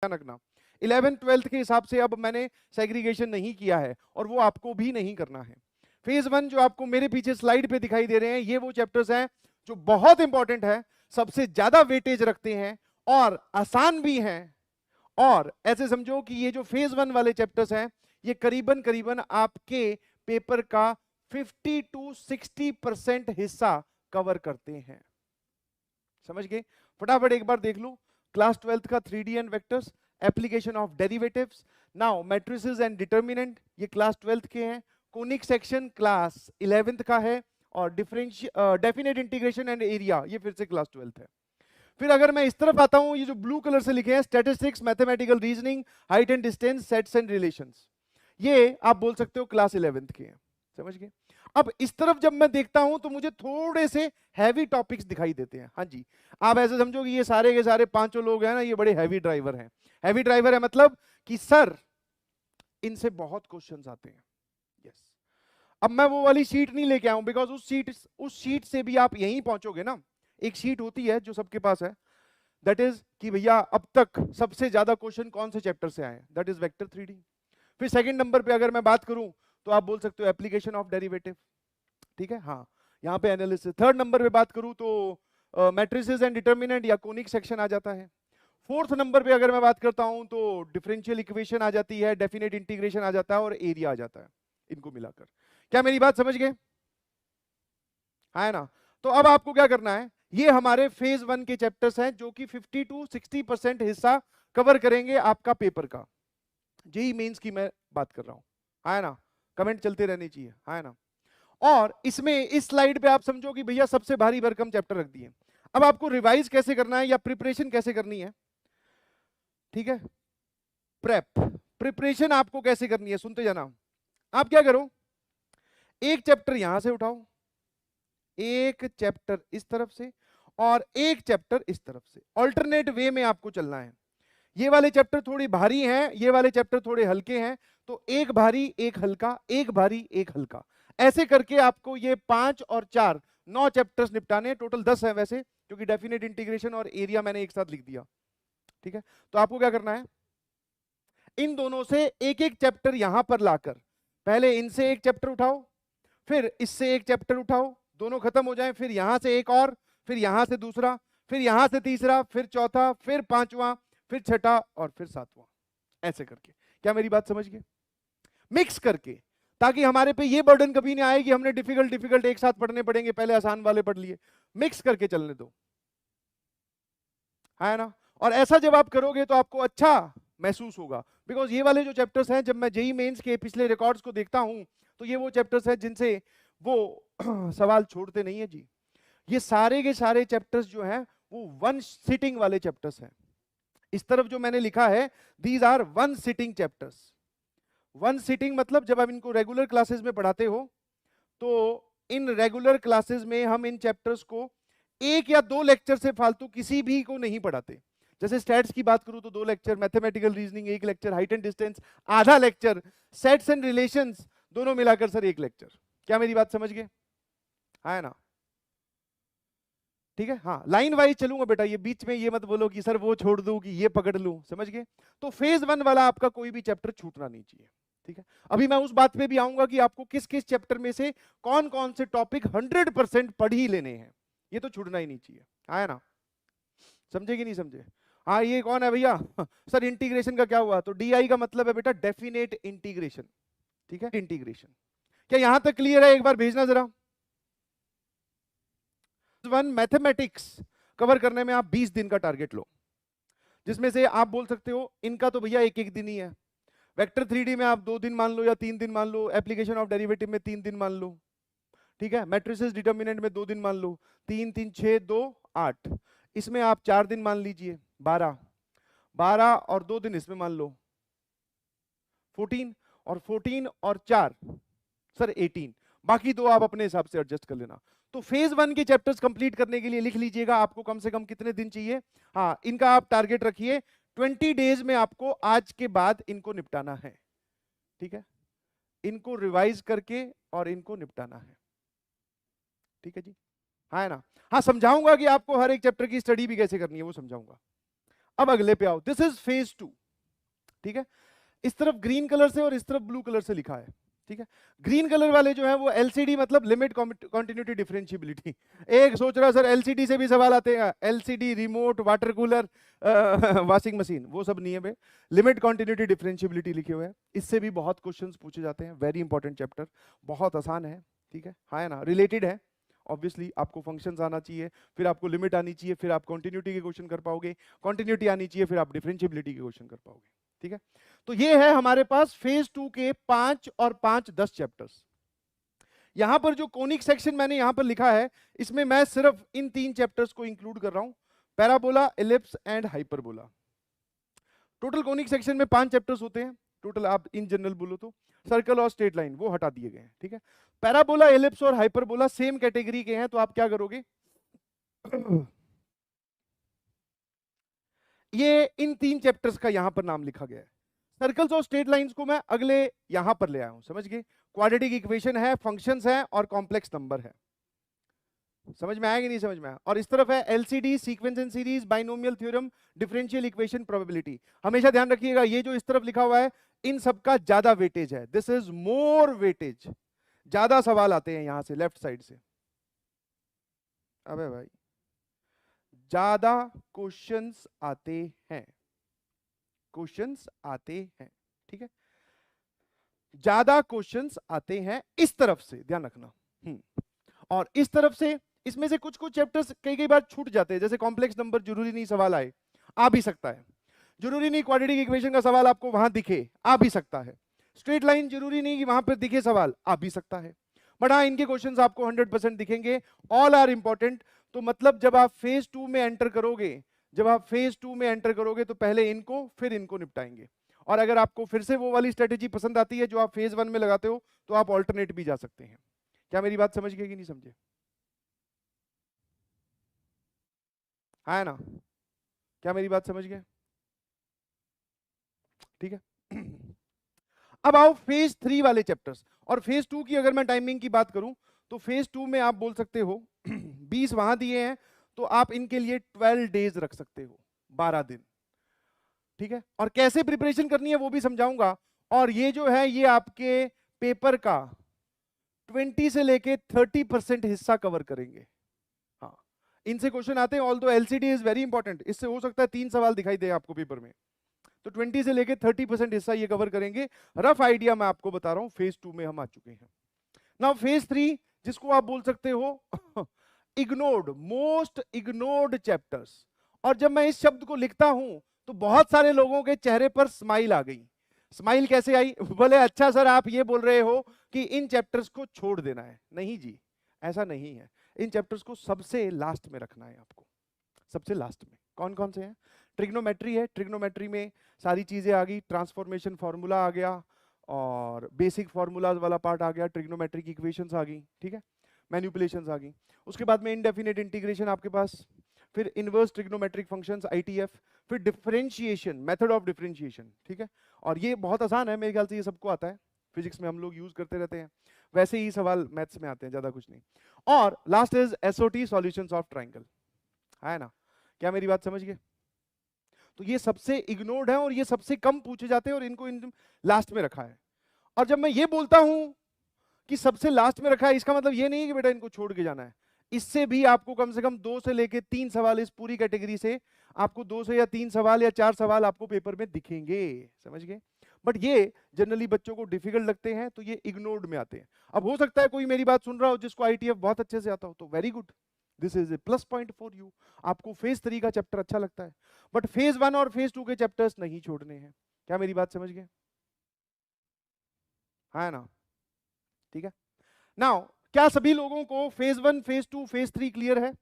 ध्यान रखना 11th 12th के हिसाब से अब मैंने सेग्रीगेशन नहीं किया है और वो आपको भी नहीं करना है। फेज 1 जो आपको मेरे पीछे स्लाइड पे दिखाई दे रहे हैं, ये वो चैप्टर्स हैं जो बहुत इंपॉर्टेंट है, सबसे ज्यादा वेटेज रखते हैं और आसान भी हैं। और ऐसे समझो कि ये जो फेज 1 वाले चैप्टर्स हैं, ये करीबन करीबन आपके पेपर का 50 to 60% हिस्सा कवर करते हैं। समझ गए? फटाफट एक बार देख लो क्लास 12th का 3D and vectors, application of derivatives, now matrices and determinant, ये क्लास 12th के हैं। कोनिक सेक्शन क्लास 11th का है और डेफिनेट इंटीग्रेशन एंड एरिया ये फिर से क्लास 12th है। फिर अगर मैं इस तरफ आता हूं, ये जो ब्लू कलर से लिखे हैं statistics, mathematical reasoning, height and distance, sets and relations, ये आप बोल सकते हो क्लास 11th के हैं। समझ गए? अब इस तरफ जब मैं देखता हूं तो मुझे थोड़े से हैवी टॉपिक्स दिखाई देते हैं। हाँ जी, आप ऐसे समझो कि ये सारे के सारे पांचों लोग हैं ना, ये बड़े हैवी ड्राइवर हैं। हैवी ड्राइवर है मतलब कि सर इनसे बहुत क्वेश्चंस आते हैं। यस, अब मैं वो वाली शीट नहीं लेके आऊं, बिकॉज उस शीट से भी आप यहीं पहुंचोगे ना। एक शीट होती है जो सबके पास है, दैट इज कि भैया अब तक सबसे ज्यादा क्वेश्चन कौन से चैप्टर से आए हैं, दैट इज वेक्टर 3D। फिर सेकंड नंबर पे अगर मैं बात करूं तो आप बोल सकते हो एप्लीकेशन ऑफ डेरिवेटिव, ठीक है, हाँ, यहाँ पे एनालिसिस। थर्ड नंबर पे बात करूं तो मैट्रिसेस एंड डिटर्मिनेंट या कोनिक सेक्शन आ जाता है। फोर्थ नंबर पे अगर मैं बात करता हूं तो डिफरेंशियल इक्वेशन आ जाती है, डेफिनेट इंटीग्रेशन आ जाता है और एरिया आ जाता है, इनको मिलाकर। क्या मेरी बात समझ गए? है ना? तो अब आपको क्या करना है, ये हमारे फेज 1 के चैप्टर्स हैं जो कि 50 to 60% हिस्सा कवर करेंगे आपका पेपर का। जेई मेंस की मैं बात कर रहा हूं, है ना? कमेंट चलते रहने चाहिए, है ना? और इसमें इस स्लाइड पे आप समझो कि भैया सबसे भारी भरकम चैप्टर रख दिए। अब आपको रिवाइज कैसे करना है या प्रिपरेशन कैसे करनी है, ठीक है? प्रिपरेशन आपको कैसे करनी है, सुनते जाना। आप क्या करो, एक चैप्टर यहां से उठाओ, एक चैप्टर इस तरफ से और एक चैप्टर इस तरफ से, ऑल्टरनेट वे में आपको चलना है। ये वाले चैप्टर थोड़ी भारी हैं, ये वाले चैप्टर थोड़े हल्के हैं, तो एक भारी एक हल्का, एक भारी एक हल्का, ऐसे करके आपको ये 5 और 4 9 चैप्टर्स निपटाने हैं। टोटल 10 है वैसे, क्योंकि डेफिनेट इंटीग्रेशन और एरिया मैंने एक साथ लिख दिया, ठीक है? तो आपको क्या करना है, इन दोनों से एक एक चैप्टर यहां पर लाकर पहले इनसे एक चैप्टर उठाओ, फिर इससे एक चैप्टर उठाओ, दोनों खत्म हो जाएं, फिर यहां से एक और, फिर यहां से दूसरा, फिर यहां से तीसरा, फिर चौथा, फिर पांचवा, फिर छठा और फिर सातवां, ऐसे करके। क्या मेरी बात समझ गए? मिक्स करके, ताकि हमारे पे ये बर्डन कभी नहीं आए कि हमने डिफिकल्ट डिफिकल्ट एक साथ पढ़ने पड़ेंगे, पहले आसान वाले पढ़ लिए। मिक्स करके चलने दो, है ना? और ऐसा जब आप करोगे तो आपको अच्छा महसूस होगा, बिकॉज ये वाले जो चैप्टर्स हैं, जब मैं जेई मेंस के पिछले रिकॉर्ड्स को देखता हूं तो ये वो चैप्टर्स हैं जिनसे वो सवाल छोड़ते नहीं है जी। ये सारे के सारे चैप्टर्स जो हैं वो वन सिटिंग वाले चैप्टर्स हैं। इस तरफ जो मैंने लिखा है, these are one sitting chapters. One sitting मतलब जब आप इनको रेगुलर क्लासेस में पढ़ाते हो तो इन रेगुलर क्लासेस में हम इन चैप्टर्स को एक या दो लेक्चर से फालतू किसी भी को नहीं पढ़ाते। जैसे स्टैट्स की बात करूं तो 2 lecture, mathematical reasoning 1 lecture, height and distance आधा लेक्चर, सेट्स एंड रिलेशंस दोनों मिलाकर सर 1 लेक्चर। क्या मेरी बात समझ गए? है ना? ठीक है, हाँ, लाइन वाइज चलूंगा बेटा, ये बीच में ये मत बोलो कि सर वो छोड़ दूं कि ये पकड़ लूं। समझ गए? तो फेज 1 वाला आपका कोई भी चैप्टर छूटना नहीं चाहिए, ठीक है? अभी मैं उस बात पे भी आऊंगा कि आपको किस किस चैप्टर में से कौन कौन से टॉपिक 100% पढ़ ही लेने हैं, ये तो छूटना ही नहीं चाहिए, है ना? समझे कि नहीं समझे? हाँ, ये कौन है भैया? सर इंटीग्रेशन का क्या हुआ? तो डीआई का मतलब है बेटा डेफिनेट इंटीग्रेशन, ठीक है? इंटीग्रेशन, क्या यहां तक क्लियर है? एक बार भेजना जरा। वन मैथमेटिक्स कवर करने में आप 20 दिन का टारगेट लो, जिसमें से आप बोल सकते हो इनका तो भैया एक एक दिन ही है। वेक्टर 3D में आप 2 दिन मान लो या 3 दिन मान लो, एप्लीकेशन ऑफ डेरिवेटिव में 3 दिन मान लो, ठीक है? मैट्रिसेस डिटर्मिनेंट में 2 दिन मान लो, 3 3 6 2 8, इसमें आप 4 दिन मान लीजिए, 12 12 और 2 दिन इसमें मान लो 14, और 14 और 4 सर 18, बाकी दो आप अपने हिसाब से एडजस्ट कर लेना। तो फेज 1 के चैप्टर्स कंप्लीट करने के लिए लिख लीजिएगा आपको कम से कम कितने दिन चाहिए। हाँ, इनका आप टारगेट रखिए 20 डेज में आपको आज के बाद इनको निपटाना है, ठीक है? इनको रिवाइज करके और इनको निपटाना है, ठीक है जी? हाँ, है ना? हाँ, समझाऊंगा कि आपको हर एक चैप्टर की स्टडी भी कैसे करनी है, वो समझाऊंगा। अब अगले पे आओ, दिस इज फेज 2, ठीक है। इस तरफ ग्रीन कलर से और इस तरफ ब्लू कलर से लिखा है, ठीक है। ग्रीन कलर वाले जो है वो एलसीडी मतलब लिमिट कॉन्टिन्यूटी डिफरेंशियबिलिटी। एक सोच रहा सर एलसीडी से भी सवाल आते हैं, LCD, remote, water cooler, washing machine, वो सब नहीं है बे। लिमिट कॉन्टिन्यूटी डिफरेंशियबिलिटी लिखे हुए हैं, इससे भी बहुत क्वेश्चंस पूछे जाते हैं। वेरी इंपॉर्टेंट चैप्टर, बहुत आसान है, ठीक है, हाँ है ना, रिलेटेड है। ऑब्वियसली आपको फंक्शंस आना चाहिए, फिर आपको लिमिट आनी चाहिए, फिर आप कॉन्टिन्यूटी के क्वेश्चन कर पाओगे, कॉन्टिन्यूटी आनी चाहिए, फिर आप डिफरेंशियबिलिटी के क्वेश्चन कर पाओगे, ठीक है। तो ये है हमारे पास फेज 2 के 5 और 5 10 चैप्टर्स। यहां पर जो कोनिक सेक्शन मैंने यहां पर लिखा है, इसमें मैं सिर्फ इन 3 चैप्टर्स को इंक्लूड कर रहा हूं, parabola, ellipse and hyperbola. Total conic section में 5 चैप्टर्स होते हैं टोटल, आप इन जनरल बोलो तो। सर्कल और स्ट्रेट लाइन वो हटा दिए गए हैं, ठीक है। पैराबोला, एलिप्स और हाइपरबोला सेम कैटेगरी के हैं, तो आप क्या करोगे ये इन 3 चैप्टर्स का यहां पर नाम लिखा गया है। सर्कल्स और स्ट्रेट लाइंस को मैं अगले यहां पर ले आया हूं, समझ गए। क्वाड्रेटिक इक्वेशन है, फंक्शंस है और कॉम्प्लेक्स नंबर है। समझ में आया कि नहीं समझ में आया? और इस तरफ है LCD, sequence and series, binomial theorem, differential equation, probability. हमेशा ध्यान रखिएगा ये जो इस तरफ लिखा हुआ है इन सबका ज्यादा वेटेज है, दिस इज मोर वेटेज। ज्यादा सवाल आते हैं यहां से लेफ्ट साइड से। अबे भाई ज्यादा क्वेश्चंस आते हैं, क्वेश्चंस आते हैं, ठीक है, ज्यादा क्वेश्चंस आते हैं इस तरफ से, ध्यान रखना। और इस तरफ से इसमें से कुछ कुछ चैप्टर्स कई बार छूट जाते हैं, जैसे कॉम्प्लेक्स नंबर जरूरी नहीं सवाल आए, आ भी सकता है। जरूरी नहीं क्वाड्रेटिक इक्वेशन का सवाल आपको वहां दिखे, आ भी सकता है। स्ट्रेट लाइन जरूरी नहीं कि वहां पर दिखे सवाल, आ भी सकता है। बट हाँ इनके क्वेश्चंस आपको 100% दिखेंगे, ऑल आर इंपॉर्टेंट। तो मतलब जब आप फेज 2 में एंटर करोगे, जब आप फेज 2 में एंटर करोगे तो पहले इनको फिर इनको निपटाएंगे। और अगर आपको फिर से वो वाली स्ट्रेटेजी पसंद आती है जो आप फेज 1 में लगाते हो, तो आप ऑल्टरनेट भी जा सकते हैं। क्या मेरी बात समझ गए कि नहीं समझे? हाँ है ना? क्या मेरी बात समझ गए? ठीक है। अब आओ फेज 3 वाले चैप्टर्स। और फेज 2 की अगर मैं टाइमिंग की बात करूं तो फेज 2 में आप बोल सकते हो 20 वहां दिए हैं, तो आप इनके लिए 12 डेज रख सकते हो, 12 दिन, ठीक है। और कैसे प्रिपरेशन करनी है वो भी समझाऊंगा। और ये जो है ये आपके पेपर का 20 से लेके 30% हिस्सा कवर करेंगे। हाँ इनसे क्वेश्चन आते हैं, although LCD is very important, इससे हो सकता है 3 सवाल दिखाई दे आपको पेपर में। तो 20 से लेके 30% हिस्सा ये कवर करेंगे। रफ आइडिया मैं आपको बता रहा हूं, फेज 2 में हम आ चुके हैं। नाउ फेज 3 जिसको आप बोल सकते हो इग्नोर्ड, मोस्ट इग्नोर्ड चैप्टर्स। और जब मैं इस शब्द को लिखता हूं तो बहुत सारे लोगों के चेहरे पर स्माइल आ गई। स्माइल कैसे आई? बोले अच्छा सर आप ये बोल रहे हो कि इन चैप्टर्स को छोड़ देना है। नहीं जी, ऐसा नहीं है। इन चैप्टर्स को सबसे लास्ट में रखना है आपको। सबसे लास्ट में कौन कौन से हैं? ट्रिग्नोमेट्री है, ट्रिग्नोमेट्री में सारी चीजें आ गई, ट्रांसफॉर्मेशन फार्मूला आ गया और बेसिक फार्मूलाज वाला पार्ट आ गया, ट्रिग्नोमेट्री की इक्वेशंस आ गई, ठीक है, मैनिपुलेशंस आ गई। उसके बाद में इनडेफिनेट इंटीग्रेशन आपके पास, फिर इनवर्स ट्रिग्नोमेट्रिक फंक्शंस आईटीएफ, फिर डिफरेंशिएशन, मेथड ऑफ डिफरेंशिएशन, ठीक है। और ये बहुत आसान है, मेरे ख्याल से ये सबको आता है, फिजिक्स में हम लोग यूज करते रहते हैं, वैसे ही सवाल मैथ्स में आते हैं, ज्यादा कुछ नहीं। और last is SOT, solutions of triangle, है ना? क्या मेरी बात समझ गए? तो ये सबसे इग्नोर्ड है और ये सबसे कम पूछे जाते हैं और इनको इन लास्ट में रखा है। और जब मैं ये बोलता हूं कि सबसे लास्ट में रखा है, इसका मतलब ये नहीं है कि बेटा इनको छोड़ के जाना है। इससे भी आपको कम से कम 2 से लेके 3 सवाल इस पूरी कैटेगरी से, आपको 2 से या 3 सवाल या 4 सवाल आपको पेपर में दिखेंगे, समझ गए। बट ये जनरली बच्चों को डिफिकल्ट लगते हैं, तो ये इग्नोर्ड में आते हैं। अब हो सकता है कोई मेरी बात सुन रहा हो जिसको आईटीएफ बहुत अच्छे से आता हो, तो very good, this is a plus point for you. आपको फेज 3 का चैप्टर अच्छा लगता है, बट फेज 1 और फेज 2 के चैप्टर्स नहीं छोड़ने हैं। क्या मेरी बात समझ गए? हाँ ना? ठीक है। नाउ क्या सभी लोगों को फेज 1, फेज 2, फेज 3 क्लियर है?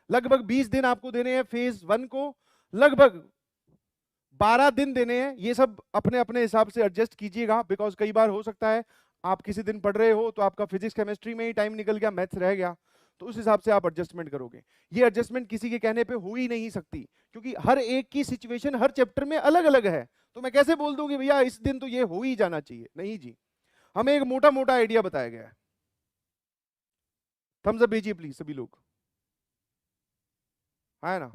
लगभग 20 दिन आपको देने हैं फेज 1 को, लगभग 12 दिन देने हैं। ये सब अपने अपने हिसाब से एडजस्ट कीजिएगा, बिकॉज कई बार हो सकता है आप किसी दिन पढ़ रहे हो तो आपका फिजिक्स केमिस्ट्री में ही टाइम निकल गया, मैथ्स रह गया, तो उस हिसाब से आप एडजस्टमेंट करोगे। ये एडजस्टमेंट किसी के कहने पे हो ही नहीं सकती, क्योंकि हर एक की सिचुएशन हर चैप्टर में अलग अलग है। तो मैं कैसे बोल दूं कि भैया इस दिन तो ये हो ही जाना चाहिए? नहीं जी, हमें एक मोटा मोटा आइडिया बताया गया है। थम्स अप भेजिए प्लीज सभी लोग, है ना?